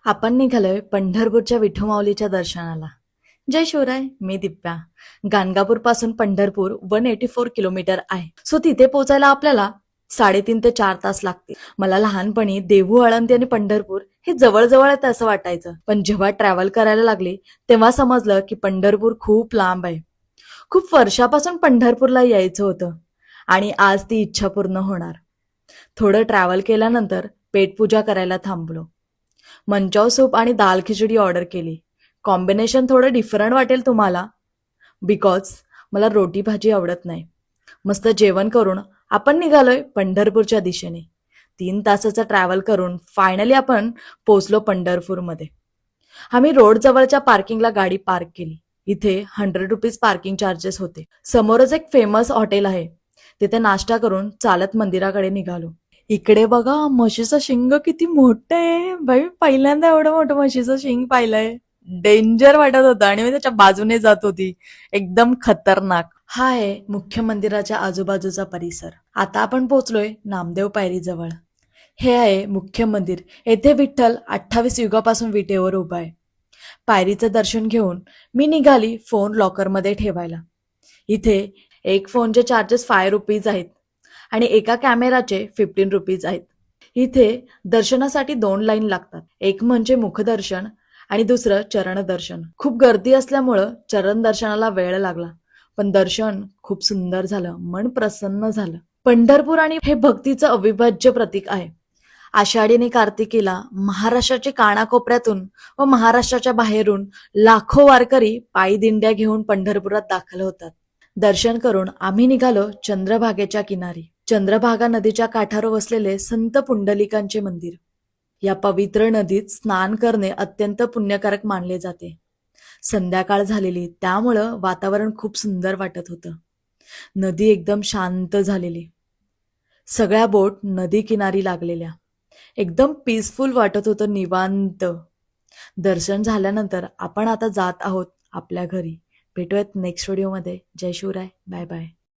आपण निघालोय पंढरपूरच्या विठू माऊलीच्या दर्शनाला. जय शिवराय, मी दिप्या. गाणगापूर पासून पंढरपूर 184 किलोमीटर आहे. सो तिथे पोहोचायला आपल्याला 3.5 ते 4 तास लागतील. मला लहानपणी देहू, आळंदी आणि पंढरपूर हे जवळ जवळ आहे असं वाटायचं, पण जेव्हा ट्रॅव्हल करायला लागले तेव्हा समजलं की पंढरपूर खूप लांब आहे. खूप वर्षापासून पंढरपूरला यायचं होतं आणि आज ती इच्छा पूर्ण होणार. थोडं ट्रॅव्हल केल्यानंतर पेटपूजा करायला थांबलो. मंचाव सूप आणि दाल खिचडी ऑर्डर केली. कॉम्बिनेशन थोडं डिफरंट वाटेल तुम्हाला, बिकॉज मला रोटी भाजी आवडत नाही. मस्त जेवण करून आपण निघालोय पंढरपूरच्या दिशेने. 3 तासाचा ट्रॅव्हल करून फायनली आपण पोहोचलो पंढरपूरमध्ये. आम्ही रोड जवळच्या पार्किंगला गाडी पार्क केली. इथे 100 रुपीज पार्किंग चार्जेस होते. समोरच एक फेमस हॉटेल आहे. तिथे नाश्ता करून चालत मंदिराकडे निघालो. इकडे बघा, म्हशीचं शिंग किती मोठं आहे बाई. मी पहिल्यांदा एवढं मोठं म्हशीचं शिंग पाहिलंय. डेंजर वाटत होतं आणि मी त्याच्या बाजूने जात होती. एकदम खतरनाक. हा आहे मुख्य मंदिराच्या आजूबाजूचा परिसर. आता आपण पोहोचलोय नामदेव पायरी जवळ. हे आहे मुख्य मंदिर. येथे विठ्ठल 28 युगापासून विटेवर उभा आहे. पायरीचं दर्शन घेऊन मी निघाली फोन लॉकरमध्ये ठेवायला. इथे एक फोनचे चार्जेस 5 रुपीज आहेत आणि एका कॅमेराचे 15 रुपीज आहेत. इथे दर्शनासाठी 2 लाईन लागतात. एक म्हणजे मुखदर्शन आणि दुसरं चरण दर्शन. खूप गर्दी असल्यामुळं चरण दर्शनाला वेळ लागला, पण दर्शन खूप सुंदर झालं. मन प्रसन्न झालं. पंढरपूर आणि हे भक्तीचं अविभाज्य प्रतीक आहे. आषाढी आणि कार्तिकीला महाराष्ट्राच्या कानाकोपऱ्यातून व महाराष्ट्राच्या बाहेरून लाखो वारकरी पायी दिंड्या घेऊन पंढरपुरात दाखल होतात. दर्शन करून आम्ही निघालो चंद्रभागेच्या किनारी. चंद्रभागा नदीच्या काठावर वसलेले संत पुंडलिकांचे मंदिर. या पवित्र नदीत स्नान करणे अत्यंत पुण्यकारक मानले जाते. संध्याकाळ झालेली त्यामुळं वातावरण खूप सुंदर वाटत होतं. नदी एकदम शांत झालेली. सगळ्या बोट नदी किनारी लागलेल्या. एकदम पीसफुल वाटत होतं, निवांत. दर्शन झाल्यानंतर आपण आता जात आहोत आपल्या घरी. भेटूयात नेक्स्ट व्हिडिओमध्ये. जय शिवराय, बाय बाय.